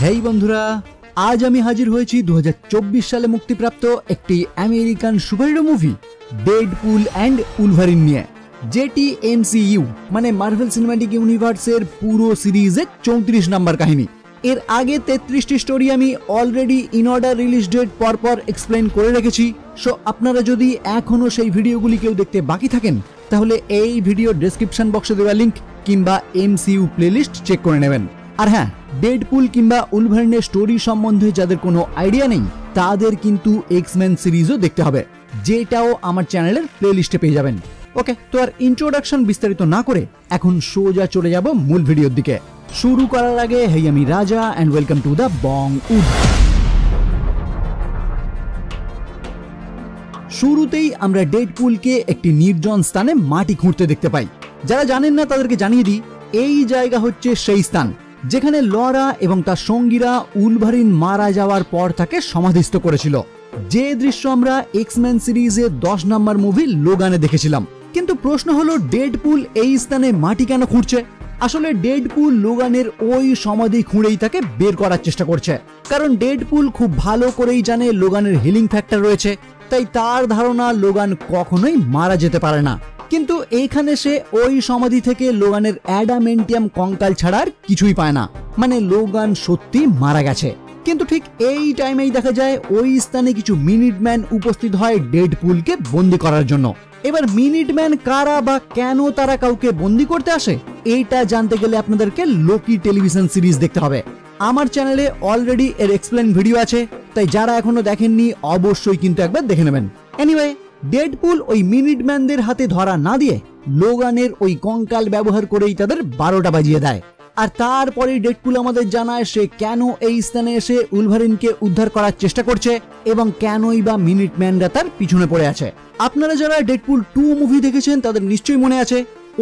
হেই বন্ধুরা, আজ আমি হাজির হয়েছি 2024 সালে মুক্তিপ্রাপ্ত একটি American superhero movie Deadpool and Wolverine নিয়ে, যেটি এমসিইউ মানে মার্ভেল সিনেম্যাটিক ইউনিভার্সের পুরো সিরিজের 34 নাম্বার কাহিনী। এর আগে 33টি স্টোরি আমি already in order release date পরপর এক্সপ্লেন করে রেখেছি। সো আপনারা যদি এখনো সেই ভিডিওগুলি কেউ দেখতে বাকি থাকেন, তাহলে এই ভিডিও ডেসক্রিপশন বক্সে দেওয়া লিঙ্ক কিংবা এমসিইউ প্লেলিস্ট চেক করে নেবেন। আর হ্যাঁ, ডেডপুল কিংবা উলভারিনের স্টোরি সম্বন্ধে যাদের কোনো আইডিয়া নেই, তাদের কিন্তু এক্সম্যান সিরিজও দেখতে হবে, যেটাও আমার চ্যানেলের প্লেলিস্টে পেয়ে যাবেন। ওকে, তো আর ইন্ট্রোডাকশন বিস্তারিত না করে এখন সোজা চলে যাব মূল ভিডিওর দিকে। শুরু করার আগে হেই, আমি Raja and welcome to the Bong Wood. শুরুতেই আমরা ডেডপুলকে একটি নির্জন স্থানে মাটি খুঁড়তে দেখতে পাই। যারা জানেন না তাদেরকে জানিয়ে দিই, এই জায়গা হচ্ছে সেই স্থান যেখানে লরা এবং তার সঙ্গীরা উলভারিন মারা যাওয়ার পর তাকে সমাধিস্থ করেছিল, যে দৃশ্য আমরা এক্সম্যান সিরিজে 10 নম্বর মুভি লোগানে দেখেছিলাম। কিন্তু প্রশ্ন হলো, ডেডপুল এই স্থানে মাটি কেন খুঁড়ছে? আসলে ডেডপুল লোগানের ওই সমাধি খুঁড়েই তাকে বের করার চেষ্টা করছে, কারণ ডেডপুল খুব ভালো করেই জানে লোগানের হিলিং ফ্যাক্টর রয়েছে, তাই তার ধারণা লোগান কখনোই মারা যেতে পারে না। কিন্তু এইখানে সে ওই সমাধি থেকে লোগানের অ্যাডামেন্টিয়াম কঙ্কাল ছাড়া আর কিছুই পায় না, মানে লোগান সত্যি মারা গেছে। কিন্তু ঠিক এই টাইমেই দেখা যায় ওই স্থানে কিছু মিনিটম্যান উপস্থিত হয় ডেডপুলকে বন্দি করার জন্য। এবার মিনিটম্যান কারা বা কেন তারা কাউকে বন্দি করতে আসে, এইটা জানতে গেলে আপনাদেরকে লোকি টেলিভিশন সিরিজ দেখতে হবে। আমার চ্যানেলে অলরেডি এর এক্সপ্লেন ভিডিও আছে, তাই যারা এখনো দেখেননি অবশ্যই কিন্তু একবার দেখে নেবেন। এনিওয়ে, ডেডপুল ওই মিনিটম্যানদের হাতে ধরা না দিয়ে লোগানের ওই কঙ্কাল ব্যবহার করেই তাদের 12টা বাজিয়ে দেয়। আর তারপরে ডেডপুল আমাদের জানায় সে কেন এই স্থানে এসে উলভারিনকে উদ্ধার করার চেষ্টা করছে এবং কেনই বা মিনিটম্যানরা তার পিছনে পড়ে আছে। আপনারা যারা ডেডপুল 2 মুভি দেখেছেন তাদের নিশ্চয়ই মনে আছে,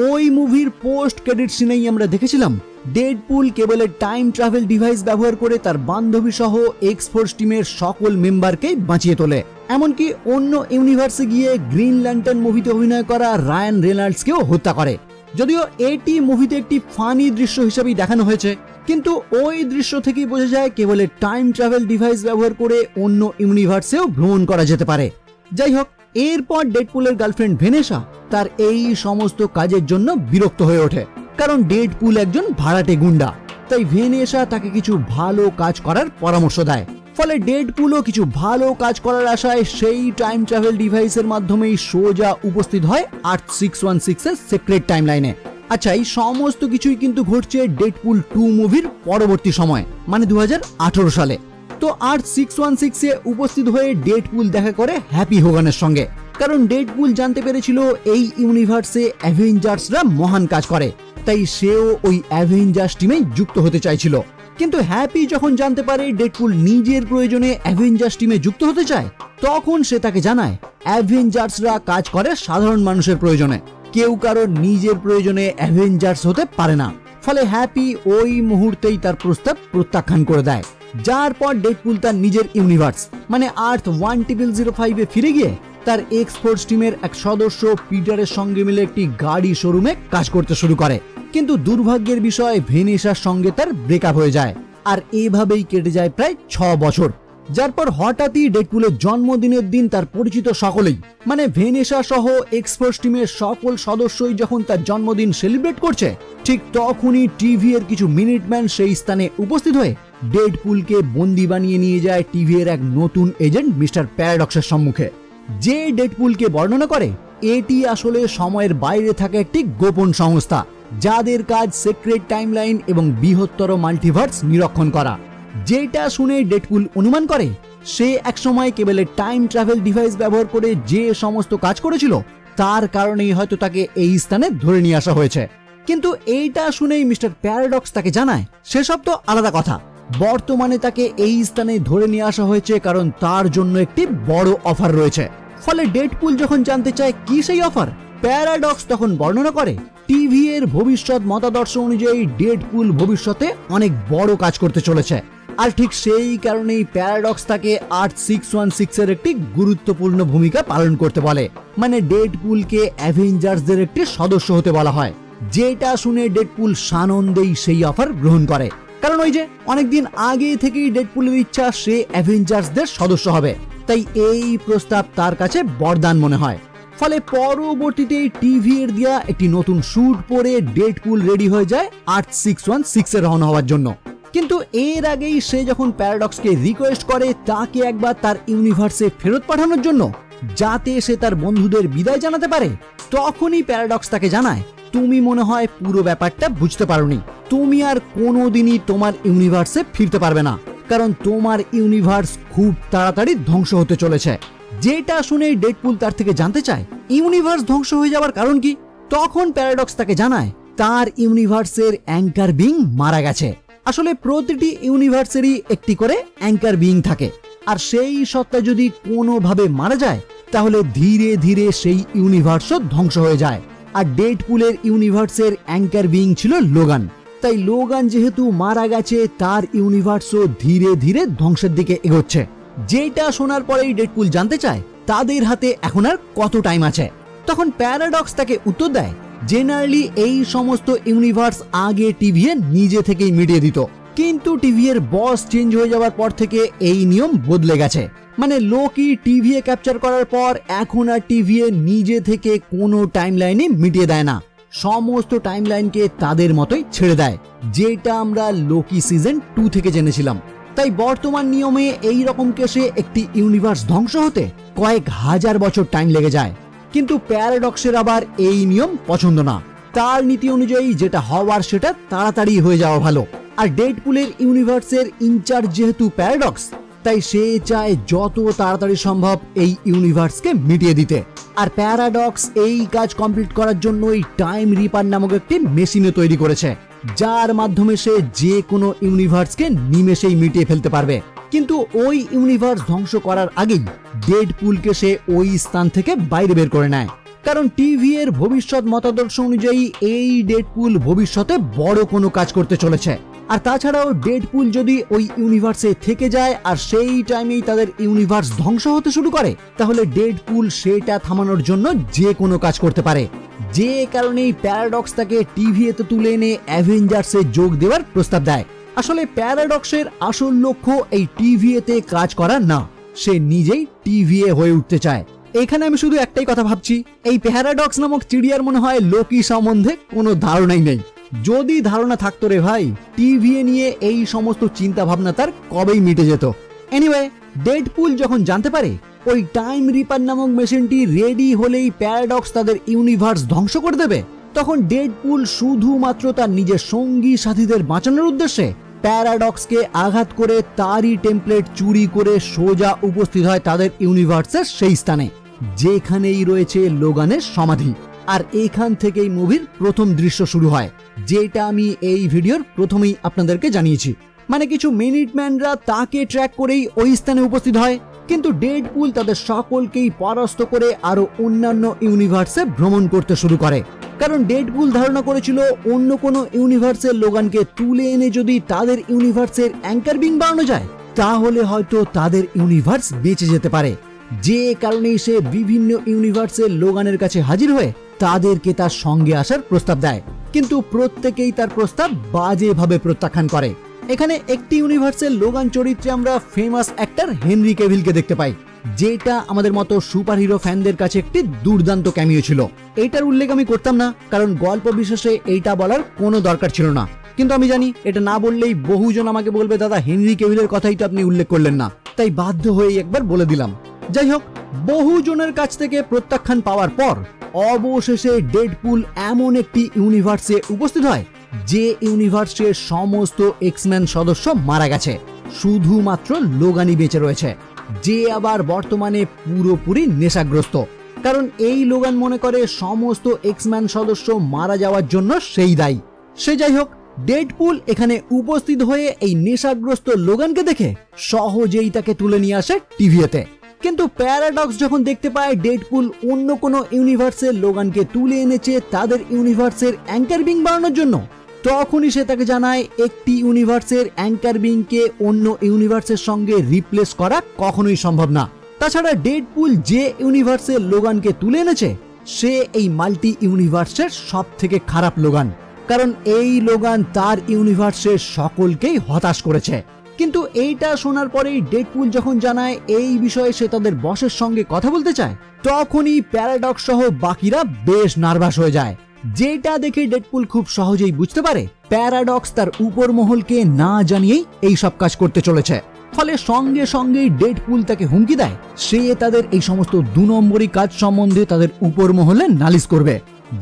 ওই মুভির পোস্ট ক্রেডিট সিনেই আমরা দেখেছিলাম ডেডপুল কেবলের টাইম ট্রাভেল ডিভাইস ব্যবহার করে তার বান্ধবী সহ এক্স-ফোর্স টিমের সকল মেম্বারকেই বাঁচিয়ে তোলে। এমনকি অন্য ইউনিভার্সে গিয়ে গ্রিন ল্যান্টার্ন মুভিতে অভিনয় করা রায়ান রেনল্ডসকেও হত্যা করে। যদিও এটি মুভিতে একটি ফানি দৃশ্য হিসেবেই দেখানো হয়েছে, কিন্তু ওই দৃশ্য থেকেই বোঝা যায় কেবলের টাইম ট্রাভেল ডিভাইস ব্যবহার করে অন্য ইউনিভার্সেও ভ্রমণ করা যেতে পারে। যাই হোক, এরপর ডেডপুলের গার্লফ্রেন্ড ভেনেসা তার এই সমস্ত কাজের জন্য বিরক্ত হয়ে ওঠে, কারণ ডেডপুল একজন ভাড়াটে গুন্ডা। তাই ভেনেসা তাকে কিছু ভালো কাজ করার পরামর্শ দেয়। ফলে ডেডপুলও কিছু ভালো কাজ করার আশায় সেই টাইম ট্রাভেল ডিভাইসের মাধ্যমেই সোজা উপস্থিত হয় আর্থ 616 এর সিক্রেট টাইমলাইনে। আচ্ছা, এই সমস্ত কিছুই কিন্তু ঘটছে ডেডপুল 2 মুভির পরবর্তী সময়, মানে 2018 সালে। তো আর্থ 616 এ উপস্থিত হয়ে ডেডপুল দেখা করে হ্যাপি হোগানের সঙ্গে, কারণ ডেডপুল জানতে পেরেছিল এই ইউনিভার্সে অ্যাভেঞ্জার্সরা মহান কাজ করে, তাই সেও ওই অ্যাভেঞ্জার্স টিমে যুক্ত হতে চাইছিল। কিন্তু হ্যাপি যখন জানতে পারে ডেডপুল নিজের প্রয়োজনে অ্যাভেঞ্জার্স টিমে যুক্ত হতে চায়, তখন সে তাকে জানায় অ্যাভেঞ্জার্সরা কাজ করে সাধারণ মানুষের প্রয়োজনে, কেউ কারো নিজের প্রয়োজনে অ্যাভেঞ্জার্স হতে পারে না। ফলে হ্যাপি ওই মুহূর্তেই তার প্রস্তাব প্রত্যাখ্যান করে দেয়, যার পর ডেডপুল তার নিজের ইউনিভার্স মানে আর্থ 1005 এ ফিরে গিয়ে তার এক্স-ফোর্স টিমের এক সদস্য পিটারের সঙ্গে মিলে একটি গাড়ি শোরুমে কাজ করতে শুরু করে। কিন্তু দুর্ভাগ্যের বিষয়, ভেনেসার সঙ্গে তার ব্রেকআপ হয়ে যায়, আর এভাবেই কেটে যায় প্রায় 6 বছর। যার পর হঠাৎই ডেডপুলের জন্মদিনের দিন তার পরিচিত সকলেই মানে ভেনেসা সহ এক্স-ফোর্স টিমের সকল সদস্যই যখন তার জন্মদিন সেলিব্রেট করছে, ঠিক তখনই টিভি এর কিছু মিনিটম্যান সেই স্থানে উপস্থিত হয়ে ডেডপুলকে বন্দি বানিয়ে নিয়ে যায় টিভি এর এক নতুন এজেন্ট মিস্টার প্যারাডক্সের সম্মুখে, যে ডেডপুলকে বর্ণনা করে এটি আসলে সময়ের বাইরে থাকা একটি গোপন সংস্থা, যাদের কাজ সিক্রেট টাইমলাইন এবং বৃহত্তর মাল্টিভার্স নিরীক্ষণ করা। যেটা শুনে ডেডপুল অনুমান করে সে একসময় কেবলের টাইম ট্রাভেল ডিভাইস ব্যবহার করে যে সমস্ত কাজ করেছিল, তার কারণেই হয়তো তাকে এই স্থানে ধরে নিয়ে আসা হয়েছে। কিন্তু এইটা শুনেই মিস্টার প্যারাডক্স তাকে জানায় সেসব তো আলাদা কথা, বর্তমানে তাকে এই স্থানে ধরে নিয়ে আসা হয়েছে কারণ তার জন্য একটি বড় অফার রয়েছে। ফলে ডেডপুল যখন জানতে চায় কি সেই অফার, প্যারাডক্স তখন বর্ণনা করে টিভি এর ভবিষ্যৎ মতাদর্শ অনুযায়ী ডেডপুল ভবিষ্যতে অনেক বড় কাজ করতে চলেছে। আর ঠিক সেই কারণেই প্যারাডক্স তাকে আর্থ 616 এর একটি গুরুত্বপূর্ণ ভূমিকা পালন করতে বলে, মানে ডেডপুলকে অ্যাভেঞ্জার্সদের একটি সদস্য হতে বলা হয়। যেটা শুনে ডেডপুল সানন্দেই সেই অফার গ্রহণ করে। কারণ ওই যে অনেকদিন আগে থেকেই ডেডপুলের ইচ্ছা সে অ্যাভেঞ্জার্সদের সদস্য হবে, তাই এই প্রস্তাব তার কাছে বরদান মনে হয়। ফলে পরবর্তীতে টিভি এর দেয়া একটি নতুন স্যুট পরে ডেডপুল রেডি হয়ে যায় আর্থ 616 এ রওনা হওয়ার জন্য। কিন্তু এর আগেই সে যখন প্যারাডক্সকে রিকোয়েস্ট করে তাকে একবার তার ইউনিভার্সে ফেরত পাঠানোর জন্য, যাতে সে তার বন্ধুদের বিদায় জানাতে পারে, তখনই প্যারাডক্স তাকে জানায়, তুমি মনে হয় পুরো ব্যাপারটা বুঝতে পারোনি, তুমি আর কোনোদিনই তোমার ইউনিভার্সে ফিরতে পারবে না, কারণ তোমার ইউনিভার্স খুব তাড়াতাড়ি ধ্বংস হতে চলেছে। যেটা শুনে ডেডপুল তার থেকে জানতে চায় ইউনিভার্স ধ্বংস হয়ে যাওয়ার কারণ কি। তখন প্যারাডক্স তাকে জানায় তার ইউনিভার্সের অ্যাঙ্কার বিং মারা গেছে। আসলে প্রতিটি ইউনিভার্সেরই একটি করে অ্যাঙ্কার বিং থাকে, আর সেই সত্তা যদি কোনোভাবে মারা যায় তাহলে ধীরে ধীরে সেই ইউনিভার্সও ধ্বংস হয়ে যায়। আর ডেডপুলের ইউনিভার্সের অ্যাঙ্কার বিং ছিল লোগান, তাই লোগান যেহেতু মারা গেছে তার ইউনিভার্সও ধীরে ধীরে ধ্বংসের দিকে এগোচ্ছে। যেটা শোনার পরেই ডেডপুল জানতে চায় তাদের হাতে এখন আর কত টাইম আছে। তখন প্যারাডক্স তাকে উত্তর দেয়, জেনারেলি এই সমস্ত ইউনিভার্স আগে টিভি নিজে থেকেই মিটিয়ে দিত, কিন্তু টিভি এর বস চেঞ্জ হয়ে যাওয়ার পর থেকে এই নিয়ম বদলে গেছে। মানে লোকি টিভি ক্যাপচার করার পর এখন আর টিভি নিজে থেকে কোনো টাইমলাইনে মিটিয়ে দেয় না, সমস্ত টাইমলাইনকে তাদের মতোই ছেড়ে দেয়, যেটা আমরা লোকি সিজন 2 থেকে জেনেছিলাম। তাই বর্তমান নিয়মে এই রকম কেসে একটি ইউনিভার্স ধ্বংস হতে কয়েক হাজার বছর টাইম লেগে যায়। কিন্তু প্যারাডক্সের আবার এই নিয়ম পছন্দ না, তার নীতি অনুযায়ী যেটা হওয়ার সেটা তাড়াতাড়ি হয়ে যাওয়া ভালো। আর ডেডপুলের ইউনিভার্সের ইনচার্জ যেহেতু প্যারাডক্স, তাই সে চায় যত তাড়াতাড়ি সম্ভব এই ইউনিভার্সকে মিটিয়ে দিতে। আর প্যারাডক্স এই কাজ কমপ্লিট করার জন্যই টাইম রিপার নামক একটি মেশিনে তৈরি করেছে, যার মাধ্যমে সে যে কোনো ইউনিভার্সকে নিমেষেই মিটিয়ে ফেলতে পারবে। কিন্তু ওই ইউনিভার্স ধ্বংস করার আগেই ডেডপুলকে সে ওই স্থান থেকে বাইরে বের করে নেয়, কারণ টিভি এর ভবিষ্যৎ মতাদর্শ অনুযায়ী এই ডেডপুল ভবিষ্যতে বড় কোনো কাজ করতে চলেছে। আর তাছাড়াও ডেডপুল যদি ওই ইউনিভার্সে থেকে যায় আর সেই টাইমেই তাদের ইউনিভার্স ধ্বংস হতে শুরু করে, তাহলে ডেডপুল সেটা থামানোর জন্য যে কোনো কাজ করতে পারে। যে কারণেই প্যারাডক্স তাকে টিভিতে তুলে এনে অ্যাভেঞ্জার্সে যোগ দেওয়ার প্রস্তাব দেয়। আসলে প্যারাডক্সের আসল লক্ষ্য এই টিভিতে কাজ করা না, সে নিজেই টিভিএ হয়ে উঠতে চায়। এখানে আমি শুধু একটাই কথা ভাবছি, এই প্যারাডক্স নামক চিড়িয়ার মনে হয় লোকি সম্বন্ধে কোনো ধারণাই নেই। যদি ধারণা থাকতো রে ভাই, টিভিএ নিয়ে এই সমস্ত চিন্তা ভাবনা তার কবেই মিটে যেত। এনিওয়ে, ডেডপুল যখন জানতে পারে ওই টাইম রিপার নামক মেশিনটি রেডি হলেই প্যারাডক্স তাদের ইউনিভার্স ধ্বংস করে দেবে, তখন ডেডপুল শুধুমাত্র তার নিজের সঙ্গী সাথীদের বাঁচানোর উদ্দেশ্যে প্যারাডক্সকে আঘাত করে তারই টেমপ্লেট চুরি করে সোজা উপস্থিত হয় তাদের ইউনিভার্সের সেই স্থানে, যেখানেই রয়েছে লোগানের সমাধি। আর এখান থেকেই মুভির প্রথম দৃশ্য শুরু হয়, যেটা আমি এই ভিডিওর প্রথমেই আপনাদেরকে জানিয়েছি। মানে কিছু মিনিটম্যানরা তাকে ট্র্যাক করেই ওই স্থানে উপস্থিত হয়, কিন্তু ডেডপুল তাদের সকলকেই পরাস্ত করে আরো অন্যান্য ইউনিভার্সে ভ্রমণ করতে শুরু করে। কারণ ডেডপুল ধারণা করেছিল অন্য কোনো ইউনিভার্সের লোগানকে তুলে এনে যদি তাদের ইউনিভার্সের অ্যাঙ্কার বিং বানানো যায়, তাহলে হয়তো তাদের ইউনিভার্স বেঁচে যেতে পারে। যে কারণেই সে বিভিন্ন ইউনিভার্সের লোগানের কাছে হাজির হয়ে তাদেরকে তার সঙ্গে আসার প্রস্তাব দেয়, কিন্তু প্রত্যেকেই তার প্রস্তাব বাজেভাবে প্রত্যাখ্যান করে। এখানে একটি ইউনিভার্সের লোগান চরিত্রে আমরা ফেমাস অ্যাক্টর হেনরি ক্যাভিলকে দেখতে পাই, যেটা আমাদের মতো সুপারহিরো ফ্যানদের কাছে একটি দুর্দান্ত ক্যামিও ছিল। এটার উল্লেখ আমি করতাম না, কারণ গল্প বিশেষে এইটা বলার কোনো দরকার ছিল না, কিন্তু আমি জানি এটা না বললেই বহুজন আমাকে বলবে দাদা হেনরি ক্যাভিলের কথাই তো আপনি উল্লেখ করলেন না, তাই বাধ্য হয়ে একবার বলে দিলাম। যাই হোক, বহুজনের কাছ থেকে প্রত্যাখ্যান পাওয়ার পর অবশেষে ডেডপুল এমন একটি ইউনিভার্সে উপস্থিত হয় যে ইউনিভার্সের সমস্ত এক্সম্যান সদস্য মারা গেছে, শুধুমাত্র লোগানই বেঁচে রয়েছে, যে আবার বর্তমানে পুরোপুরি নেশাগ্রস্ত। কারণ এই লোগান মনে করে সমস্ত এক্সম্যান সদস্য মারা যাওয়ার জন্য সেই দায়ী। সে যাই হোক, ডেডপুল এখানে উপস্থিত হয়ে এই নেশাগ্রস্ত লোগানকে দেখে সহজেই তাকে তুলে নিয়ে আসে টিভিতে। কিন্তু প্যারাডক্স যখন দেখতে পায় ডেডপুল অন্য কোনো ইউনিভার্সের লোগানকে তুলে এনেছে তাদের ইউনিভার্সের অ্যাঙ্কার বিং বানানোর জন্য, তখনই সে তাকে জানায় একটি ইউনিভার্সের অ্যাঙ্কার বিংকে অন্য ইউনিভার্সের সঙ্গে রিপ্লেস করা কখনোই সম্ভব না। তাছাড়া ডেডপুল যে ইউনিভার্সের লোগানকে তুলে এনেছে সে এই মাল্টি ইউনিভার্সের সব থেকে খারাপ লোগান, কারণ এই লোগান তার ইউনিভার্সের সকলকেই হতাশ করেছে। কিন্তু এইটা শোনার পরেই ডেডপুল যখন জানায় এই বিষয়ে সে তাদের বসের সঙ্গে কথা বলতে চায়, তখনই প্যারাডক্স সহ বাকিরা বেশ নার্ভাস হয়ে যায়। যেটা দেখে ডেডপুল খুব সহজেই বুঝতে পারে প্যারাডক্স তার উপর মহলকে না জানিয়েই এই সব কাজ করতে চলেছে। ফলে সঙ্গে সঙ্গেই ডেডপুল তাকে হুমকি দেয় সে তাদের এই সমস্ত 2 নম্বরী কাজ সম্বন্ধে তাদের উপর মহলে নালিশ করবে।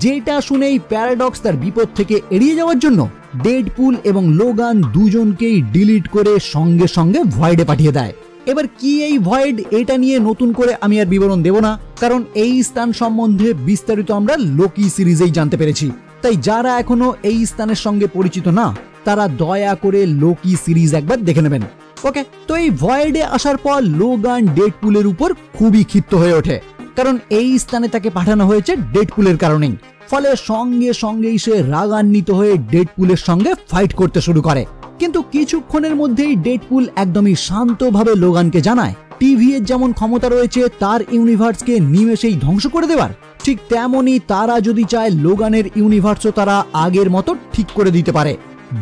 যেটা শুনেই প্যারাডক্স তার বিপদ থেকে এড়িয়ে যাওয়ার জন্য ডেডপুল এবং লোগান দুজনকেই ডিলিট করে সঙ্গে সঙ্গে ভয়েডে পাঠিয়ে দেয়। এবার কি এই ভয়েড, এটা নিয়ে নতুন করে আমি আর বিবরণ দেব না, কারণ এই স্থান সম্বন্ধে বিস্তারিত আমরা লোকি সিরিজেই জানতে পেরেছি। তাই যারা এখনো এই স্থানের সঙ্গে পরিচিত না তারা দয়া করে লোকি সিরিজ একবার দেখে নেবেন। ওকে, তো এই ভয়েডে আসার পর লোগান ডেডপুলের উপর খুবই ক্ষিপ্ত হয়ে ওঠে, কারণ এই স্থানে তাকে পাঠানো হয়েছে ডেডপুলের কারণেই। ফলে সঙ্গে সঙ্গেই সে রাগান্বিত হয়ে ডেডপুলের সঙ্গে ফাইট করতে শুরু করে। কিন্তু কিছুক্ষণের মধ্যেই ডেডপুল একদমই শান্তভাবে লোগানকে জানায় টিভি এর যেমন ক্ষমতা রয়েছে তার ইউনিভার্সকে নিমেষেই ধ্বংস করে দেওয়ার, ঠিক তেমনই তারা যদি চায় লোগানের ইউনিভার্সও তারা আগের মতো ঠিক করে দিতে পারে।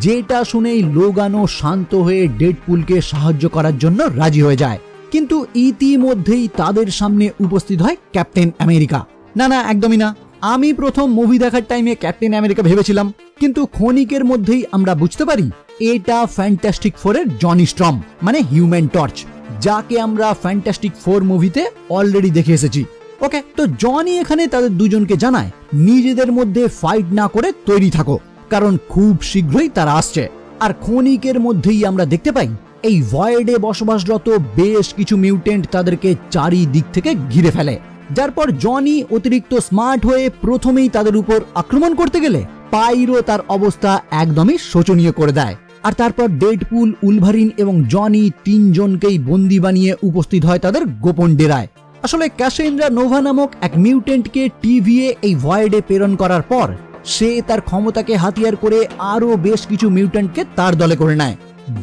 যেটা শুনেই লোগানও শান্ত হয়ে ডেডপুলকে সাহায্য করার জন্য রাজি হয়ে যায়। কিন্তু ইতিমধ্যেই তাদের সামনে উপস্থিত হয় ক্যাপ্টেন আমেরিকা। না, একদমই না। আমি প্রথম মুভি দেখার টাইমে ক্যাপ্টেন আমেরিকা ভেবেছিলাম, কিন্তু ক্ষণিকের মধ্যেই আমরা বুঝতে পারি এটা ফ্যান্টাস্টিক ফোরের জনি স্ট্রম মানে হিউম্যান টর্চ, যাকে আমরা ফ্যান্টাস্টিক 4 মুভিতে অলরেডি দেখে এসেছি। ওকে, তো জনি এখানে তাদের দুজনকে জানায় নিজেদের মধ্যে ফাইট না করে তৈরি থাকো, কারণ খুব শীঘ্রই তারা আসছে। আর ক্ষণিকের মধ্যেই আমরা দেখতে পাই এই ভয়েডে বসবাসরত বেশ কিছু মিউটেন্ট তাদেরকে চারিদিক থেকে ঘিরে ফেলে, যার পর জনি অতিরিক্ত স্মার্ট হয়ে প্রথমেই তাদের উপর আক্রমণ করতে গেলে পাইরো তার অবস্থা একদমই শোচনীয় করে দেয়। আর তারপর ডেডপুল, উলভারিন এবং জনি 3 জনকেই বন্দি বানিয়ে উপস্থিত হয় তাদের গোপন ডেরায়। আসলে ক্যাসেন্ড্রা নোভা নামক এক মিউটেন্টকে টিভিএ এই ভয়েডে প্রেরণ করার পর সে তার ক্ষমতাকে হাতিয়ার করে আরো বেশ কিছু মিউটেন্টকে তার দলে করে নেয়,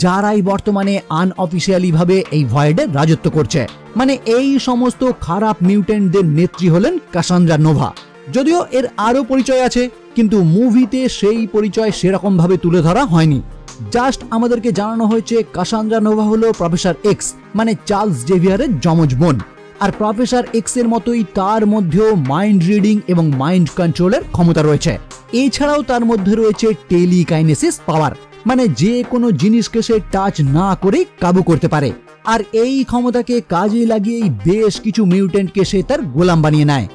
যারাই বর্তমানে আনঅফিসিয়ালি ভাবে এই ভয়েডে রাজত্ব করছে। মানে এই সমস্ত খারাপ মিউটেন্টদের নেত্রী হলেন কাসান্দ্রা নোভা। যদিও এর আরো পরিচয় আছে, কিন্তু মুভিতে সেই পরিচয় সেরকম ভাবে তুলে ধরা হয়নি। জাস্ট আমাদেরকে জানানো হয়েছে কাসান্দ্রা নোভা হলো প্রফেসর এক্স মানে চার্লস জেভিয়ারের যমজ বোন। আর প্রফেসর এক্স এর মতোই তার মধ্যেও মাইন্ড রিডিং এবং মাইন্ড কন্ট্রোলের ক্ষমতা রয়েছে। এছাড়াও তার মধ্যে রয়েছে টেলিকাইনেসিস পাওয়ার, মানে যে কোনো জিনিসকে সে টাচ না করেই কাবু করতে পারে। আর এই ক্ষমতাকে কাজে লাগিয়েই বেশ কিছু মিউটেন্টকে সে তার গোলাম বানিয়ে নেয়,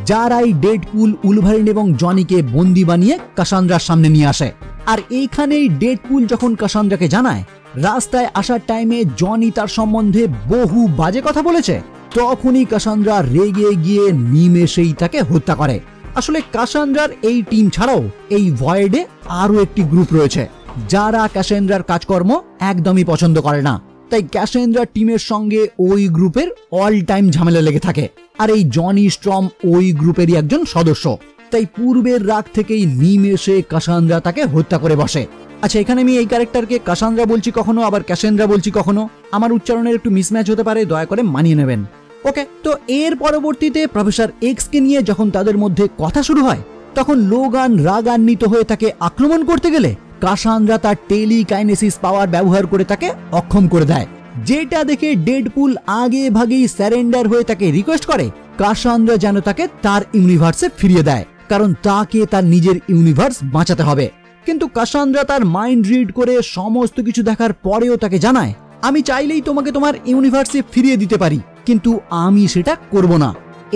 যারাই ডেডপুল, উলভারিন এবং জনিকে বন্দি বানিয়ে কাসান্দ্রার সামনে নিয়ে আসে। আর এইখানেই ডেডপুল যখন কাসান্দ্রাকে জানায় রাস্তায় আসার টাইমে জনি তার সম্বন্ধে বহু বাজে কথা বলেছে, তখনই কাসান্দ্রা রেগে গিয়ে নিমেষেই তাকে হত্যা করে। আসলে কাসান্দ্রার এই টিম ছাড়াও এই ভয়েডে আরো একটি গ্রুপ রয়েছে যারা ক্যাসেন্ড্রার কাজকর্ম একদমই পছন্দ করে না। তাই ক্যাসেন্ড্রা টিমের সঙ্গে ওই গ্রুপের অল টাইম ঝামেলা লেগে থাকে। আর এই জনি স্ট্রম ওই গ্রুপেরই একজন সদস্য। তাই পূর্বের রাগ থেকেই নিমেষে কাসান্দ্রা তাকে হত্যা করে বসে। আচ্ছা, এখানে আমি এই ক্যারেক্টারকে কাসান্দ্রা বলছি কখনো, আবার ক্যাসেন্ড্রা বলছি কখনো, আমার উচ্চারণের একটু মিসম্যাচ হতে পারে, দয়া করে মানিয়ে নেবেন। ওকে, তো এর পরবর্তীতে প্রফেসর এক্স কে নিয়ে যখন তাদের মধ্যে কথা শুরু হয়, তখন লোগান রাগান্বিত হয়ে তাকে আক্রমণ করতে গেলে কাসান্দ্রা তার টেলিকাইনেসিস পাওয়ার ব্যবহার করে তাকে অক্ষম করে দেয়। যেটা দেখে ডেডপুল আগে ভাগেই স্যারেন্ডার হয়ে তাকে রিকোয়েস্ট করে কাসান্দ্রা যেন তাকে তার ইউনিভার্সে ফিরিয়ে দেয়, কারণ তাকে তার নিজের ইউনিভার্স বাঁচাতে হবে। কিন্তু কাসান্দ্রা তার মাইন্ড রিড করে সমস্ত কিছু দেখার পরেও তাকে জানায় আমি চাইলেই তোমাকে তোমার ইউনিভার্সে ফিরিয়ে দিতে পারি, কিন্তু আমি সেটা করব না।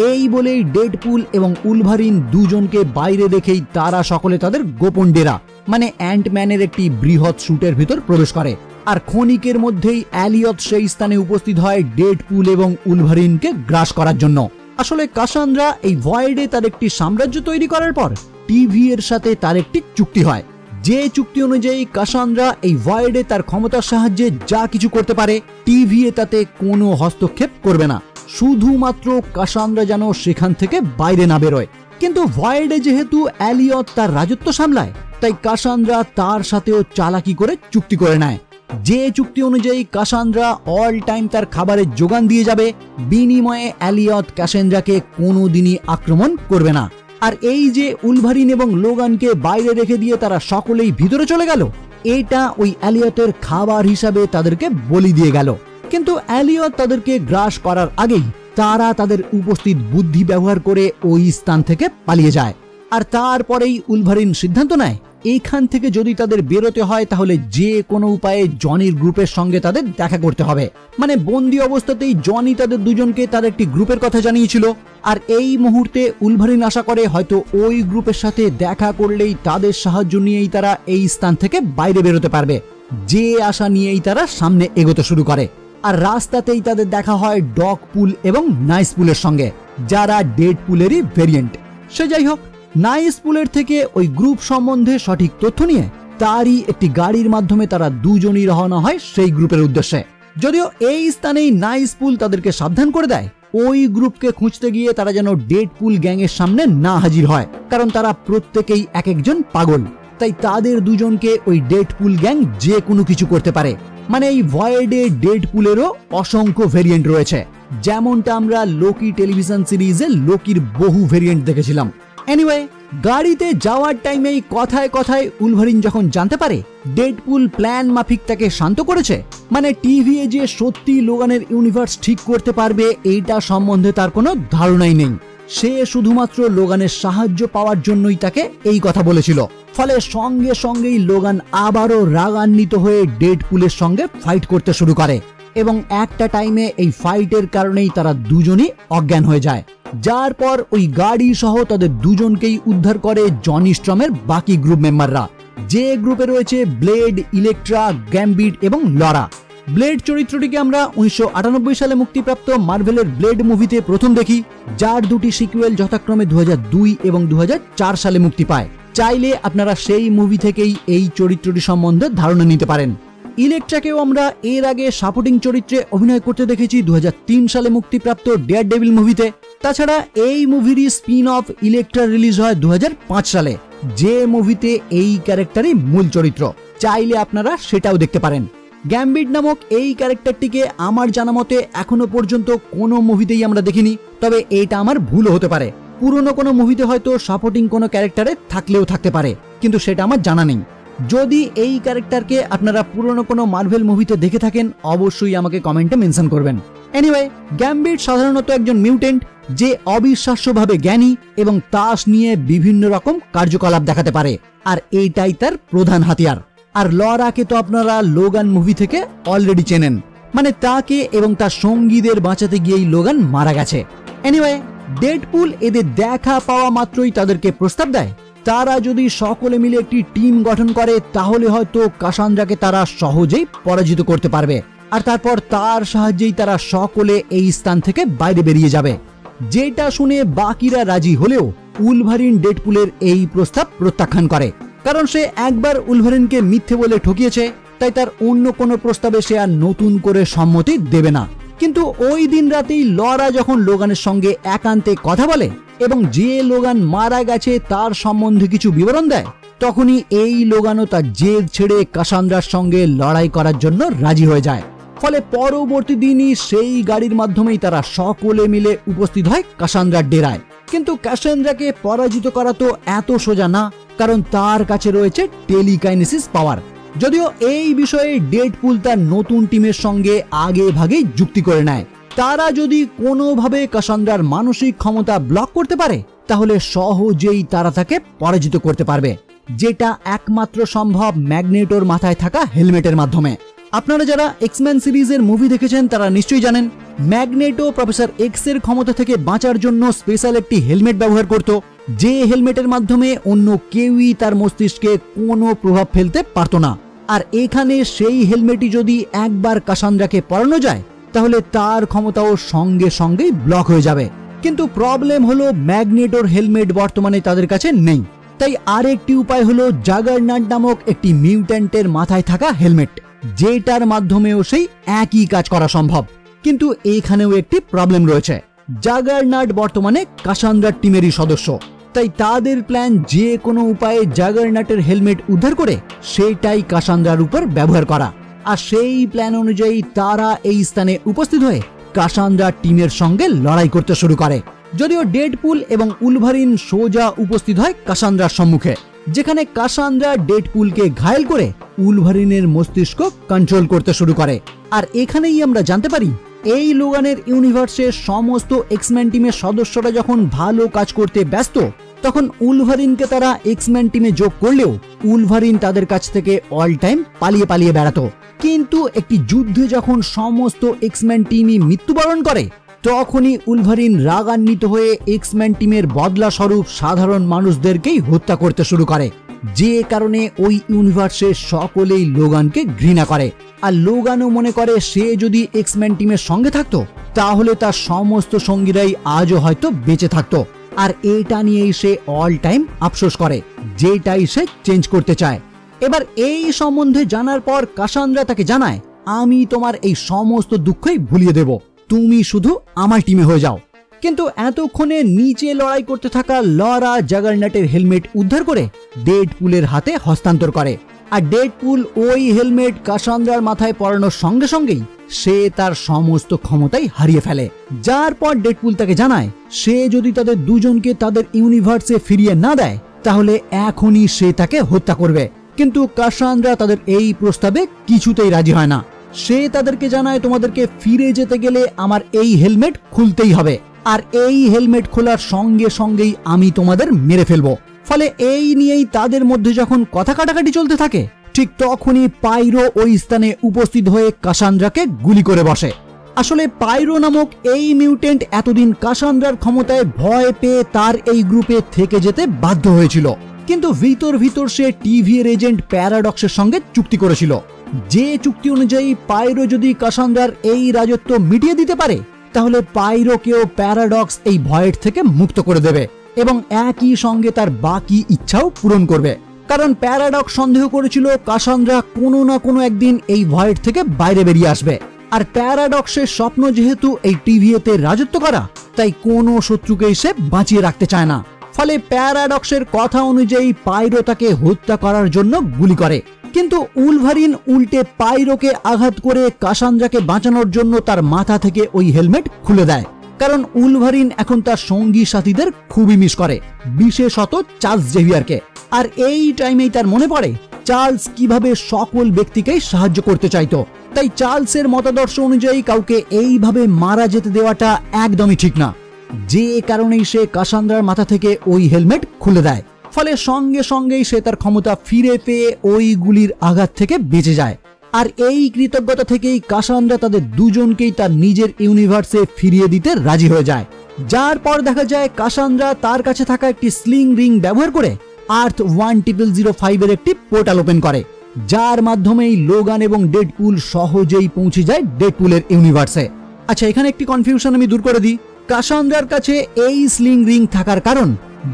এই বলেই ডেডপুল এবং উলভারিন দুজনকে বাইরে দেখেই তারা সকলে তাদের গোপন ডেরা মানে অ্যান্টম্যানের একটি বৃহৎ স্যুটের ভিতর প্রবেশ করে। আর ক্ষণিকের মধ্যেই অ্যালিয়ত সেই স্থানে উপস্থিত হয় ডেডপুল এবং উলভারিনকে গ্রাস করার জন্য। আসলে কাসান্দ্রা এই ভয়েডে তার একটি সাম্রাজ্য তৈরি করার পর টিভি এর সাথে তার একটি চুক্তি হয়, যে চুক্তি অনুযায়ী কাসান্দ্রা এই ভয়েডে তার ক্ষমতার সাহায্যে যা কিছু করতে পারে টিভি এ তাতে কোনো হস্তক্ষেপ করবে না, শুধুমাত্র কাসান্দ্রা যেন সেখান থেকে বাইরে না বেরোয়। কিন্তু ভয়েডে যেহেতু অ্যালিয়ত তার রাজত্ব সামলায়, তাই কাসান্দ্রা তার সাথেও চালাকি করে চুক্তি করে নেয়, যে চুক্তি অনুযায়ী কাসান্দ্রা অল টাইম তার খাবারের যোগান দিয়ে যাবে, বিনিময়ে অ্যালিয়ত কাসান্দ্রাকে কোনোদিনই আক্রমণ করবে না। আর এই যে উলভারিন এবং লোগানকে বাইরে রেখে দিয়ে তারা সকলেই ভিতরে চলে গেল, এটা ওই এলিয়টের খাবার হিসাবে তাদেরকে বলি দিয়ে গেল। কিন্তু এলিয়ট তাদেরকে গ্রাস করার আগেই তারা তাদের উপস্থিত বুদ্ধি ব্যবহার করে ওই স্থান থেকে পালিয়ে যায়। আর তারপরেই উলভারিন সিদ্ধান্ত নেয় এইখান থেকে যদি তাদের বেরোতে হয় তাহলে যে কোনো উপায়ে জনির গ্রুপের সঙ্গে তাদের দেখা করতে হবে। মানে বন্দি অবস্থাতেই জনি তাদের দুজনকে তার একটি গ্রুপের কথা জানিয়েছিল, আর এই মুহূর্তে উলভারিন আশা করে হয়তো ওই গ্রুপের সাথে দেখা করলেই তাদের সাহায্য নিয়েই তারা এই স্থান থেকে বাইরে বেরোতে পারবে। যে আশা নিয়েই তারা সামনে এগোতে শুরু করে। আর রাস্তাতেই তাদের দেখা হয় ডগ পুল এবং নাইস পুলের সঙ্গে, যারা ডেড পুলেরই ভেরিয়েন্ট। সে যাই হোক, নাইস পুলের থেকে ওই গ্রুপ সম্বন্ধে সঠিক তথ্য নিয়ে তারই একটি গাড়ির মাধ্যমে তারা দুজনই রওনা হয় সেই গ্রুপের উদ্দেশ্যে। যদিও এই স্থানেই নাইস পুল তাদেরকে সাবধান করে দেয় ওই গ্রুপকে খুঁজতে গিয়ে তারা যেন ডেড পুল গ্যাংয়ের সামনে না হাজির হয়, কারণ তারা প্রত্যেকেই এক একজন পাগল। তাই তাদের দুজনকে ওই ডেড পুল গ্যাং যে কোনো কিছু করতে পারে। মানে এই ভয়েডে ডেড পুলেরও অসংখ্য ভেরিয়েন্ট রয়েছে, যেমনটা আমরা লোকি টেলিভিশন সিরিজে লোকির বহু ভেরিয়েন্ট দেখেছিলাম। এনিওয়ে, গাড়িতে যাওয়ার টাইমেই কথায় কথায় উলভারিন যখন জানতে পারে ডেডপুল প্ল্যান মাফিক তাকে শান্ত করেছে, মানে টিভিএ যে সত্যি লোগানের ইউনিভার্স ঠিক করতে পারবে এইটা সম্বন্ধে তার কোনো ধারণাই নেই। সে শুধুমাত্র লোগানের সাহায্য পাওয়ার জন্যই তাকে এই কথা বলেছিল। ফলে সঙ্গে সঙ্গেই লোগান আবারও রাগান্বিত হয়ে ডেডপুলের সঙ্গে ফাইট করতে শুরু করে এবং একটা টাইমে এই ফাইটের কারণেই তারা দুজনই অজ্ঞান হয়ে যায়। যার পর ওই গাড়ি সহ তাদের দুজনকেই উদ্ধার করে জনি স্ট্রমের বাকি গ্রুপ মেম্বাররা, যে গ্রুপে রয়েছে ব্লেড, ইলেকট্রা, গ্যাম্বিট এবং লরা। ব্লেড চরিত্রটিকে আমরা 1998 সালে মুক্তিপ্রাপ্ত মার্ভেলের ব্লেড মুভিতে প্রথম দেখি, যার দুটি সিকুয়েল যথাক্রমে 2002 এবং 2004 সালে মুক্তি পায়। চাইলে আপনারা সেই মুভি থেকেই এই চরিত্রটি সম্বন্ধে ধারণা নিতে পারেন। ইলেকট্রাকেও আমরা এর আগে সাপোর্টিং চরিত্রে অভিনয় করতে দেখেছি 2003 সালে মুক্তিপ্রাপ্ত ডেয়ারডেভিল মুভিতে। তাছাড়া এই মুভিরই স্পিন অফ ইলেকট্রা রিলিজ হয় 2005 সালে, যে মুভিতে এই ক্যারেক্টারই মূল চরিত্র। চাইলে আপনারা সেটাও দেখতে পারেন। গ্যাম্বিট নামক এই ক্যারেক্টারটিকে আমার জানা মতে এখনো পর্যন্ত কোনো মুভিতেই আমরা দেখিনি, তবে এটা আমার ভুলও হতে পারে। পুরনো কোনো মুভিতে হয়তো সাপোর্টিং কোনো ক্যারেক্টারে থাকলেও থাকতে পারে, কিন্তু সেটা আমার জানা নেই। যদি এই ক্যারেক্টারকে আপনারা পুরনো কোনো মার্ভেল মুভিতে দেখে থাকেন অবশ্যই আমাকে কমেন্টে মেনশন করবেন। এনিওয়ে, গ্যাম্বিট সাধারণত একজন মিউটেন্ট যে অবিশ্বাস্যভাবে জ্ঞানী এবং তাস নিয়ে বিভিন্ন রকম কার্যকলাপ দেখাতে পারে, আর এইটাই তার প্রধান হাতিয়ার। আর লরাকে তো আপনারা লোগান মুভি থেকে অলরেডি চেনেন, মানে তাকে এবং তার সঙ্গীদের বাঁচাতে গিয়েই লোগান মারা গেছে। এনিওয়ে, ডেডপুল এদের দেখা পাওয়া মাত্রই তাদেরকে প্রস্তাব দেয় তারা যদি সকলে মিলে একটি টিম গঠন করে তাহলে হয়তো কাসান্দ্রাকে তারা সহজেই পরাজিত করতে পারবে, আর তারপর তার সাহায্যেই তারা সকলে এই স্থান থেকে বাইরে বেরিয়ে যাবে। যেটা শুনে বাকিরা রাজি হলেও উলভারিন ডেডপুলের এই প্রস্তাব প্রত্যাখ্যান করে, কারণ সে একবার উলভারিনকে মিথ্যে বলে ঠকিয়েছে, তাই তার অন্য কোনো প্রস্তাবে সে আর নতুন করে সম্মতি দেবে না। কিন্তু ওই দিন রাতেই লরা যখন লোগানের সঙ্গে একান্তে কথা বলে এবং যে লোগান মারা গেছে তার সম্বন্ধে কিছু বিবরণ দেয়, তখনই এই লোগানও তার জেদ ছেড়ে কাসান্দ্রার সঙ্গে লড়াই করার জন্য রাজি হয়ে যায়। ফলে পরবর্তী দিনই সেই গাড়ির মাধ্যমেই তারা সকলে মিলে উপস্থিত হয় কাসান্দ্রার ডেরায়। কিন্তু কাসান্দ্রাকে পরাজিত করা তো এত সোজা না, কারণ তার কাছে রয়েছে টেলিকাইনেসিস পাওয়ার। যদিও এই বিষয়ে ডেডপুল তার নতুন টিমের সঙ্গে আগে ভাগেই যুক্তি করে নেয়, তারা যদি কোনোভাবে কাসান্দ্রার মানসিক ক্ষমতা ব্লক করতে পারে তাহলে সহজেই তারা তাকে পরাজিত করতে পারবে, যেটা একমাত্র সম্ভব ম্যাগনেটোর মাথায় থাকা হেলমেটের মাধ্যমে। আপনারা যারা এক্সম্যান সিরিজের মুভি দেখেছেন তারা নিশ্চয়ই জানেন ম্যাগনেটো প্রফেসর এক্স এর ক্ষমতা থেকে বাঁচার জন্য স্পেশাল একটি হেলমেট ব্যবহার করত, যে হেলমেটের মাধ্যমে অন্য কেউই তার মস্তিষ্কে কোনো প্রভাব ফেলতে পারত না। আর এখানে সেই হেলমেটই যদি একবার কাসান্দ্রাকে পরানো যায় তাহলে তার ক্ষমতাও সঙ্গে সঙ্গেই ব্লক হয়ে যাবে। কিন্তু প্রবলেম হলো ম্যাগনেটোর হেলমেট বর্তমানে তাদের কাছে নেই, তাই আরেকটি উপায় হলো জাগারনাট নামক একটি মিউট্যান্টের মাথায় থাকা হেলমেট, যেটার মাধ্যমেও সেই একই কাজ করা সম্ভব। কিন্তু এইখানেও একটি প্রবলেম রয়েছে, জাগারনাট বর্তমানে কাসান্দ্রার টিমেরই সদস্য, তাই তাদের প্ল্যান যে কোনো উপায়ে জাগারনাটের হেলমেট উদ্ধার করে সেটাই কাসান্দ্রার উপর ব্যবহার করা। আর সেই প্ল্যান অনুযায়ী তারা এই স্থানে উপস্থিত হয়ে কাসান্দ্রার টিমের সঙ্গে লড়াই করতে শুরু করে। যদিও ডেডপুল এবং উলভারিন সোজা উপস্থিত হয় কাসান্দ্রার সম্মুখে, যেখানে কাসান্দ্রা ডেডপুলকে ঘায়েল করে উলভারিনের মস্তিষ্ক কন্ট্রোল করতে শুরু করে। আর এখানেই আমরা জানতে পারি এই লোগানের ইউনিভার্সের সমস্ত এক্সম্যান টিমের সদস্যরা যখন ভালো কাজ করতে ব্যস্ত, তখন উলভারিনকে তারা এক্সম্যান টিমে যোগ করলেও উলভারিন তাদের কাছ থেকে অল টাইম পালিয়ে পালিয়ে বেড়াতো। কিন্তু একটি যুদ্ধে যখন সমস্ত এক্সম্যান টিমই মৃত্যুবরণ করে, তখনই উলভারিন রাগান্বিত হয়ে এক্সম্যান টিমের বদলা স্বরূপ সাধারণ মানুষদেরকেই হত্যা করতে শুরু করে, যে কারণে ওই ইউনিভার্সের সকলেই লোগানকে ঘৃণা করে। আর লোগানও মনে করে সে যদি এক্সম্যান টিমের সঙ্গে থাকতো তাহলে তার সমস্ত সঙ্গীরাই আজও হয়তো বেঁচে থাকতো। আর এটা নিয়েই সে অল টাইম আফসোস করে, যেটাই সে চেঞ্জ করতে চায়। এবার এই সম্বন্ধে জানার পর কাসান্দ্রা তাকে জানায়, আমি তোমার এই সমস্ত দুঃখই ভুলিয়ে দেব, তুমি শুধু আমার টিমে হয়ে যাও। কিন্তু এতক্ষণে নিচে লড়াই করতে থাকা লরা জাগারনাটের হেলমেট উদ্ধার করে ডেডপুলের হাতে হস্তান্তর করে। আর ডেডপুল ওই হেলমেট কাসান্দ্রার মাথায় পরানোর সঙ্গে সঙ্গেই সে তার সমস্ত ক্ষমতাই হারিয়ে ফেলে। যার পর ডেডপুল তাকে জানায় সে যদি তাদের দুজনকে তাদের ইউনিভার্সে ফিরিয়ে না দেয় তাহলে এখনই সে তাকে হত্যা করবে। কিন্তু কাসান্দ্রা তাদের এই প্রস্তাবে কিছুতেই রাজি হয় না। সে তাদেরকে জানায়, তোমাদেরকে ফিরে যেতে গেলে আমার এই হেলমেট খুলতেই হবে, আর এই হেলমেট খোলার সঙ্গে সঙ্গেই আমি তোমাদের মেরে ফেলবো। ফলে এই নিয়েই তাদের মধ্যে যখন কথা কাটাকাটি চলতে থাকে, ঠিক তখনই পাইরো ওই স্থানে উপস্থিত হয়ে কাসান্দ্রাকে গুলি করে বসে। আসলে পাইরো নামক এই মিউটেন্ট এতদিন কাসান্দ্রার ক্ষমতায় ভয় পেয়ে তার এই গ্রুপে থেকে যেতে বাধ্য হয়েছিল, কিন্তু ভিতর ভিতর সে টিভি এর এজেন্ট প্যারাডক্সের সঙ্গে চুক্তি করেছিল, যে চুক্তি অনুযায়ী পাইরো যদি কাসান্দ্রার এই রাজত্ব মিটিয়ে দিতে পারে তাহলে পাইরোকেও প্যারাডক্স এই ভয়ের থেকে মুক্ত করে দেবে এবং একই সঙ্গে তার বাকি ইচ্ছাও পূরণ করবে। কারণ প্যারাডক্স সন্দেহ করেছিল কাসান্দ্রা কোনো না কোনো একদিন এই ভয়ের থেকে বাইরে বেরিয়ে আসবে। আর প্যারাডক্সের স্বপ্ন যেহেতু এই টিভিএতে রাজত্ব করা, তাই কোনো শত্রুকেই সে বাঁচিয়ে রাখতে চায় না। ফলে প্যারাডক্সের কথা অনুযায়ী পাইরো তাকে হত্যা করার জন্য গুলি করে, কিন্তু উলভারিন উল্টে পাইরোকে আঘাত করে কাসান্দ্রাকে বাঁচানোর জন্য তার মাথা থেকে ওই হেলমেট খুলে দেয়। কারণ উলভারিন এখন তার সঙ্গী সাথীদের খুবই মিস করে, বিশেষত চার্লস জেভিয়ারকে। আর এই টাইমেই তার মনে পড়ে চার্লস কিভাবে সকল ব্যক্তিকেই সাহায্য করতে চাইতো, তাই চার্লসের মতাদর্শ অনুযায়ী কাউকে এইভাবে মারা যেতে দেওয়াটা একদমই ঠিক না, যে কারণেই সে কাসান্দ্রার মাথা থেকে ওই হেলমেট খুলে দেয়। ফলে সঙ্গে সঙ্গেই সে তার ক্ষমতা ফিরে পেয়ে ওই গুলির আঘাত থেকে বেঁচে যায়। আর এই কৃতজ্ঞতা থেকেই কাসান্দ্রা তাদের দুজনকেই তার নিজের ইউনিভার্সে ফিরিয়ে দিতে রাজি হয়ে যায়। যার পর দেখা যায় কাসান্দ্রা তার কাছে থাকা একটি স্লিং রিং ব্যবহার করে আর্থ 1005 এর একটি পোর্টাল ওপেন করে, যার মাধ্যমেই লোগান এবং ডেডপুল সহজেই পৌঁছে যায় ডেডপুলের ইউনিভার্সে। আচ্ছা, এখানে একটি কনফিউশন আমি দূর করে দিই। কাসান্দ্রার কাছে এই স্লিং রিং থাকার কারণ,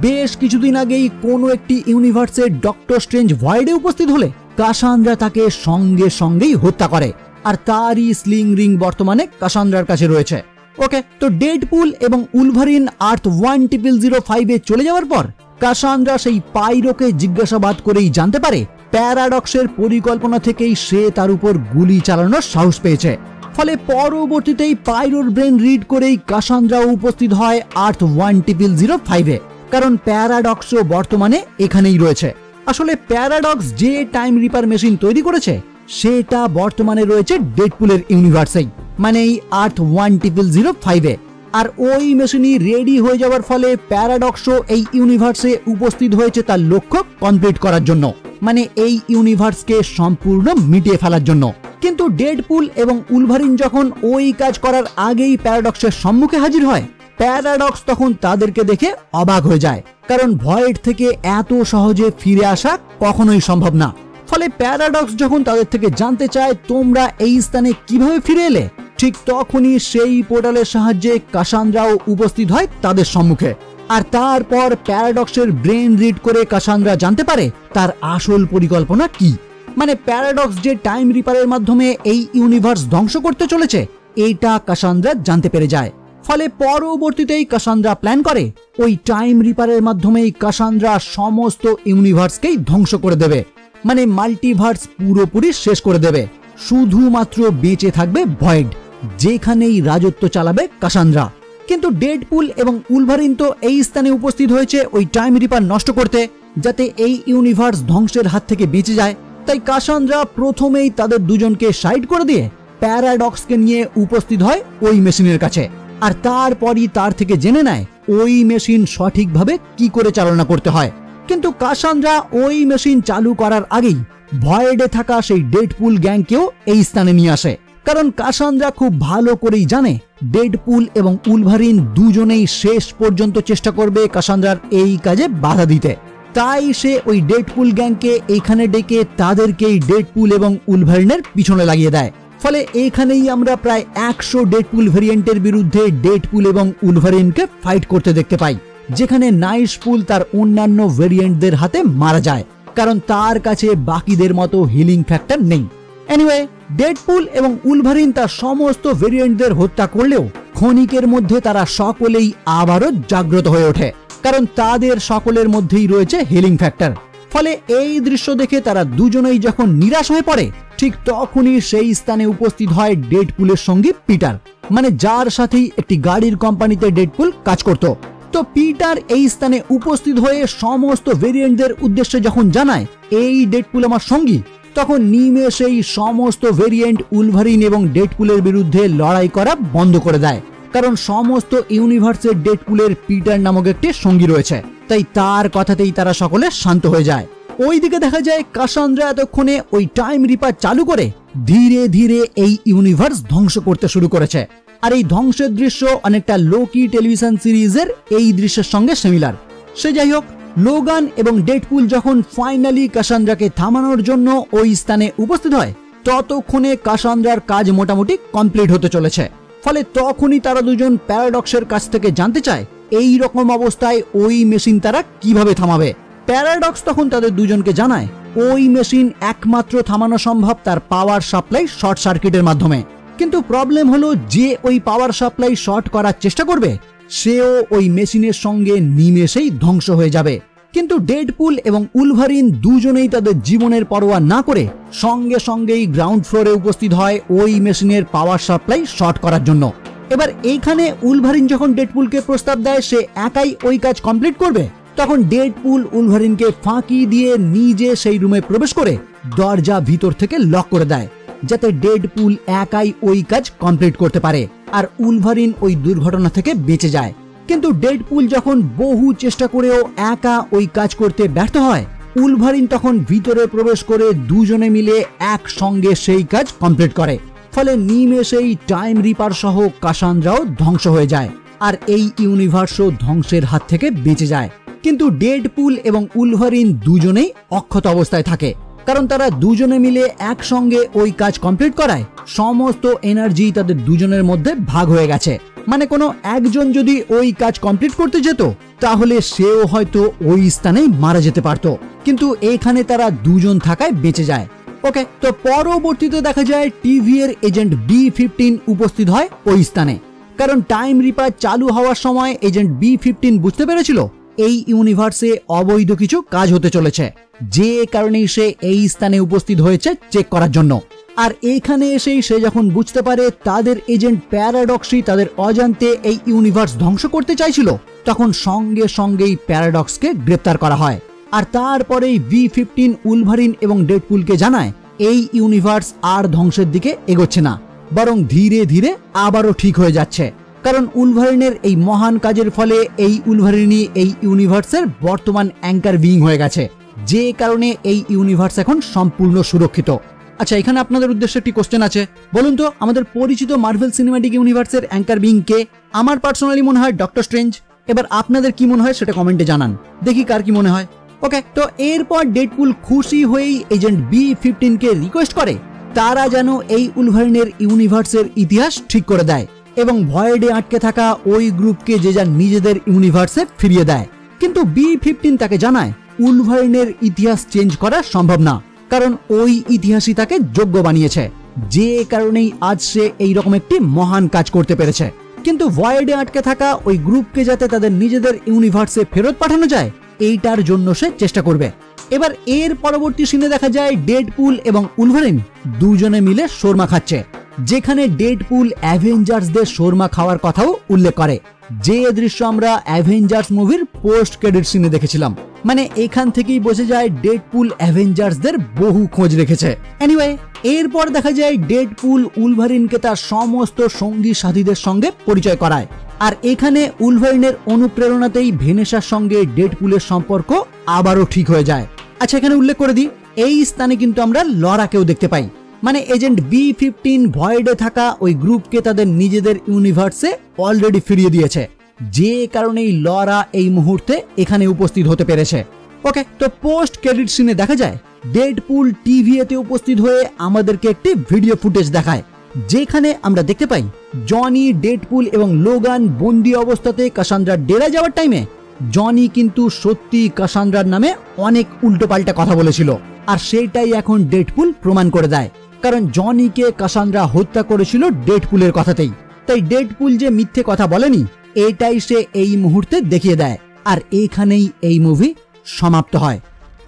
বেশ কিছুদিন আগেই কোনো একটি ইউনিভার্সে ডক্টর স্ট্রেঞ্জ ভয়েডে উপস্থিত হলে কাসান্দ্রা তাকে সঙ্গে সঙ্গেই হত্যা করে, আর তারই স্লিং রিং বর্তমানে কাসান্দ্রার কাছে রয়েছে। ওকে, তো ডেডপুল এবং উলভারিন আর্থ 1005 এ চলে যাওয়ার পর কাসান্দ্রা সেই পাইরোকে জিজ্ঞাসাবাদ করেই জানতে পারে প্যারাডক্সের পরিকল্পনা থেকেই সে তার উপর গুলি চালানোর সাহস পেয়েছে। ফলে পরবর্তীতেই পাইরোর ব্রেন রিড করেই কাসান্দ্রাও উপস্থিত হয় আর্থ 1005 এ, কারণ প্যারাডক্সও বর্তমানে এখানেই রয়েছে। আসলে প্যারাডক্স যে টাইম রিপার মেশিন তৈরি করেছে সেটা বর্তমানে রয়েছে ডেডপুলের ইউনিভার্সেই, মানে এই আর্থ 1005 এ। আর ওই মেশিনই রেডি হয়ে যাওয়ার ফলে প্যারাডক্সও এই ইউনিভার্সে উপস্থিত হয়েছে তার লক্ষ্য কমপ্লিট করার জন্য, মানে এই ইউনিভার্সকে সম্পূর্ণ মিটিয়ে ফেলার জন্য। কিন্তু ডেডপুল এবং উলভারিন যখন ওই কাজ করার আগেই প্যারাডক্সের সম্মুখে হাজির হয়, প্যারাডক্স তখন তাদেরকে দেখে অবাক হয়ে যায়, কারণ ভয়েড থেকে এত সহজে ফিরে আসা কখনোই সম্ভব না। ফলে প্যারাডক্স যখন তাদের থেকে জানতে চায় তোমরা এই স্থানে কিভাবে ফিরে এলে, ঠিক তখনই সেই পোর্টালের সাহায্যে কাসান্দ্রাও উপস্থিত হয় তাদের সম্মুখে। আর তারপর প্যারাডক্সের ব্রেন রিড করে কাসান্দ্রা জানতে পারে তার আসল পরিকল্পনা কি, মানে প্যারাডক্স যে টাইম রিপারের মাধ্যমে এই ইউনিভার্স ধ্বংস করতে চলেছে এইটা কাসান্দ্রা জানতে পেরে যায়। ফলে পরবর্তীতেই কাসান্দ্রা প্ল্যান করে ওই টাইম রিপারের মাধ্যমেই কাসান্দ্রা সমস্ত ইউনিভার্সকেই ধ্বংস করে দেবে, মানে মাল্টিভার্স পুরোপুরি শেষ করে দেবে। শুধুমাত্র বেঁচে থাকবে ভয়েড, যেখানেই রাজত্ব চালাবে কাসান্দ্রা। কিন্তু ডেডপুল এবং উলভারিন তো এই স্থানে উপস্থিত হয়েছে ওই টাইম রিপার নষ্ট করতে, যাতে এই ইউনিভার্স ধ্বংসের হাত থেকে বেঁচে যায়। তাই কাসান্দ্রা প্রথমেই তাদের দুজনকে সাইড করে দিয়ে প্যারাডক্সকে নিয়ে উপস্থিত হয় ওই মেশিনের কাছে, আর তারপরই তার থেকে জেনে নেয় ওই মেশিন সঠিকভাবে কি করে চালনা করতে হয়। কিন্তু কাসান্দ্রা ওই মেশিন চালু করার আগেই ভয়েডে থাকা সেই ডেডপুল গ্যাংকেও এই স্থানে নিয়ে আসে, কারণ কাসান্দ্রা খুব ভালো করেই জানে ডেডপুল এবং উলভারিন দুজনেই শেষ পর্যন্ত চেষ্টা করবে কাসান্দ্রার এই কাজে বাধা দিতে। তাই সে ওই ডেডপুল গ্যাংকে এখানে ডেকে তাদেরকেই ডেডপুল এবং উলভারিনের পিছনে লাগিয়ে দেয়। ফলে এখানেই আমরা প্রায় 100 ডেডপুল ভেরিয়েন্টের বিরুদ্ধে ডেডপুল এবং উলভারিনকে ফাইট করতে দেখতে পাই, যেখানে নাইসপুল তার অন্যান্য ভেরিয়েন্টদের হাতে মারা যায়, কারণ তার কাছে বাকিদের মতো হিলিং ফ্যাক্টর নেই। এনিওয়ে, ডেডপুল এবং উলভারিন তার সমস্ত ভেরিয়েন্টদের হত্যা করলেও ক্ষণিকের মধ্যে তারা সকলেই আবারও জাগ্রত হয়ে ওঠে, কারণ তাদের সকলের মধ্যেই রয়েছে হিলিং ফ্যাক্টর। ফলে এই দৃশ্য দেখে তারা দুজনেই যখন নিরাশ হয়ে পড়ে, ঠিক তখনই সেই স্থানে উপস্থিত হয় ডেডপুলের সঙ্গী পিটার, মানে যার সাথেই একটি গাড়ির কোম্পানিতে ডেডপুল কাজ করত। তো পিটার এই স্থানে উপস্থিত হয়ে সমস্ত ভেরিয়েন্টদের উদ্দেশ্যে যখন জানায় এই ডেডপুল আমার সঙ্গী, তখন নিমেষেই সমস্ত ভেরিয়েন্ট উলভারিন এবং ডেডপুলের বিরুদ্ধে লড়াই করা বন্ধ করে দেয়, কারণ সমস্ত ইউনিভার্সের ডেডপুলের পিটার নামক একটি সঙ্গী রয়েছে। তাই তার কথাতেই তারা সকলে শান্ত হয়ে যায়। ওইদিকে দেখা যায় কাসান্দ্রা এতক্ষণে ওই টাইম রিপার চালু করে ধীরে ধীরে এই ইউনিভার্স ধ্বংস করতে শুরু করেছে। আর এই ধ্বংসের দৃশ্য অনেকটা লোকি টেলিভিশন সিরিজের এই দৃশ্যের সঙ্গে সিমিলার। সে যাই হোক, লোগান এবং ডেডপুল যখন ফাইনালি কাসান্দ্রাকে থামানোর জন্য ওই স্থানে উপস্থিত হয়, ততক্ষণে কাসান্দ্রার কাজ মোটামুটি কমপ্লিট হতে চলেছে। ফলে তখনই তারা দুজন প্যারাডক্সের কাছ থেকে জানতে চায় এই রকম অবস্থায় ওই মেশিন তারা কিভাবে থামাবে। প্যারাডক্স তখন তাদের দুজনকে জানায় ওই মেশিন একমাত্র থামানো সম্ভব তার পাওয়ার সাপ্লাই শর্ট সার্কিটের মাধ্যমে। কিন্তু প্রবলেম হলো, যে ওই পাওয়ার সাপ্লাই শর্ট করার চেষ্টা করবে সেও ওই মেশিনের সঙ্গে নিমেষেই ধ্বংস হয়ে যাবে। কিন্তু ডেডপুল এবং উলভারিন দুজনেই তাদের জীবনের পরোয়া না করে সঙ্গে সঙ্গেই গ্রাউন্ড ফ্লোরে উপস্থিত হয় ওই মেশিনের পাওয়ার সাপ্লাই শর্ট করার জন্য। এবার এইখানে উলভারিন যখন ডেডপুলকে প্রস্তাব দেয় সে একাই ওই কাজ কমপ্লিট করবে, তখন ডেডপুল উলভারিনকে ফাঁকি দিয়ে নিজে সেই রুমে প্রবেশ করে দরজা ভিতর থেকে লক করে দেয়, যাতে ডেডপুল একাই ওই কাজ কমপ্লিট করতে পারে আর উলভারিন ওই দুর্ঘটনা থেকে বেঁচে যায়। কিন্তু ডেডপুল যখন বহু চেষ্টা করেও একা ওই কাজ করতে ব্যর্থ হয়, উলভারিন তখন ভিতরে প্রবেশ করে দুজনে মিলে একসঙ্গে সেই কাজ কমপ্লিট করে। ফলে নিমেষেই টাইম রিপার সহ কাসান্দ্রাও ধ্বংস হয়ে যায় আর এই ইউনিভার্সও ধ্বংসের হাত থেকে বেঁচে যায়। কিন্তু ডেডপুল এবং উলভারিন দুজনেই অক্ষত অবস্থায় থাকে, কারণ তারা দুজনে মিলে একসঙ্গে ওই কাজ কমপ্লিট করায় সমস্ত এনার্জি তাদের দুজনের মধ্যে ভাগ হয়ে গেছে। মানে কোনো একজন যদি ওই কাজ কমপ্লিট করতে যেত তাহলে সেও হয়তো ওই স্থানেই মারা যেতে পারত, কিন্তু এখানে তারা দুজন থাকায় বেঁচে যায়। ওকে, তো পরবর্তীতে দেখা যায় টিভি এর এজেন্ট B-15 উপস্থিত হয় ওই স্থানে, কারণ টাইম রিপার চালু হওয়ার সময় এজেন্ট B-15 বুঝতে পেরেছিল এই ইউনিভার্সে অবৈধ কিছু কাজ হতে চলেছে, যে কারণেই সে এই স্থানে উপস্থিত হয়েছে চেক করার জন্য। আর এখানে এসেই সে যখন বুঝতে পারে তাদের এজেন্ট প্যারাডক্সই তাদের অজান্তে এই ইউনিভার্স ধ্বংস করতে চাইছিল, তখন সঙ্গে সঙ্গেই প্যারাডক্সকে গ্রেপ্তার করা হয়। আর তারপরেই B-15 উলভারিন এবং ডেডপুলকে জানায় এই ইউনিভার্স আর ধ্বংসের দিকে এগোচ্ছে না, বরং ধীরে ধীরে আবারও ঠিক হয়ে যাচ্ছে, কারণ উলভারিনের এই মহান কাজের ফলে এই উলভারিনই এই ইউনিভার্সের বর্তমান অ্যাঙ্কার বিইং হয়ে গেছে, যে কারণে এই ইউনিভার্স এখন সম্পূর্ণ সুরক্ষিত। আচ্ছা, এখানে আপনাদের উদ্দেশ্যে একটি কোশ্চেন আছে, বলুন তো আমাদের পরিচিত মার্ভেল সিনেম্যাটিক ইউনিভার্সের অ্যাঙ্কার বিইং কে? আমার পার্সোনালি মনে হয় ডক্টর স্ট্রেঞ্জ। এবার আপনাদের কি মনে হয় সেটা কমেন্টে জানান, দেখি কার কি মনে হয়। ওকে, তো এরপর ডেডপুল খুশি হয়েই এজেন্ট B-15 কে রিকোয়েস্ট করে তারা যেন এই উলভারিনের ইউনিভার্সের ইতিহাস ঠিক করে দেয় এবং ভয়েডে আটকে থাকা ওই গ্রুপকে যে যার নিজেদের ইউনিভার্সে ফিরিয়ে দেয়। কিন্তু B-15 তাকে জানায় উলভারিনের ইতিহাস চেঞ্জ করা সম্ভব না, কারণ ওই ইতিহাসই তাকে যোগ্য বানিয়েছে, যে কারণেই আজ সে এইরকম একটি মহান কাজ করতে পেরেছে। কিন্তু ভয়েডে আটকে থাকা ওই গ্রুপকে যাতে তাদের নিজেদের ইউনিভার্সে ফেরত পাঠানো যায়, এইটার জন্য সে চেষ্টা করবে। এবার এর পরবর্তী সিনে দেখা যায় ডেডপুল এবং উলভারিন দুজনে মিলে শোরমা খাচ্ছে, যেখানে ডেডপুল অ্যাভেঞ্জার্সদের শোরমা খাওয়ার কথাও উল্লেখ করে। যে দৃশ্য আমরা অ্যাভেঞ্জার্স মুভির পোস্ট ক্রেডিট সিনে দেখেছিলাম। মানে এখান থেকেই বোঝা যায় ডেডপুল অ্যাভেঞ্জার্সদের বহু খোঁজ রেখেছে। এনিওয়ে, এরপর দেখা যায় ডেডপুল উলভারিনকে তার সমস্ত সঙ্গী সাথীদের সঙ্গে পরিচয় করায়। আর এখানে উলভারিনের অনুপ্রেরণাতেই ভেনেসার সঙ্গে ডেডপুলের সম্পর্ক আবারও ঠিক হয়ে যায়। আচ্ছা, এখানে উল্লেখ করে দিই, এই স্থানে কিন্তু আমরা লরাকেও দেখতে পাই। মানে এজেন্ট B-15 ভয়েডে থাকা ওই গ্রুপকে তাদের নিজেদের ইউনিভার্সে অলরেডি ফিরিয়ে দিয়েছে, যে কারণেই লরা এই মুহূর্তে এখানে উপস্থিত হতে পেরেছে। ওকে, তো পোস্ট ক্রেডিট সিনে দেখা যায় ডেডপুল টিভিএতে উপস্থিত হয়ে আমাদেরকে একটি ভিডিও ফুটেজ দেখায়, যেখানে আমরা দেখতে পাই জনি, ডেডপুল এবং লোগান বন্দি অবস্থাতে কাসান্দ্রার ডেরা যাওয়ার টাইমে জনি কিন্তু সত্যি কাসান্দ্রার নামে অনেক উল্টোপাল্টা কথা বলেছিল। আর সেটাই এখন ডেডপুল প্রমাণ করে দেয়, কারণ জনিকে কাসান্দ্রা হত্যা করেছিল ডেডপুলের কথাতেই। তাই ডেডপুল যে মিথ্যে কথা বলেনি, এটাই সে এই মুহূর্তে দেখিয়ে দেয়। আর এইখানেই এই মুভি সমাপ্ত হয়।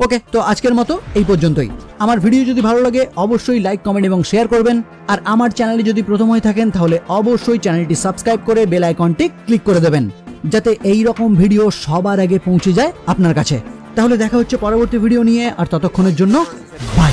ওকে, তো আজকের মতো এই পর্যন্তই। আমার ভিডিও যদি ভালো লাগে অবশ্যই লাইক, কমেন্ট এবং শেয়ার করবেন। আর আমার চ্যানেলে যদি প্রথম হয়ে থাকেন তাহলে অবশ্যই চ্যানেলটি সাবস্ক্রাইব করে বেল আইকনটি ক্লিক করে দেবেন, যাতে এই রকম ভিডিও সবার আগে পৌঁছে যায় আপনার কাছে। তাহলে দেখা হচ্ছে পরবর্তী ভিডিও নিয়ে, আর ততক্ষণের জন্য বাই।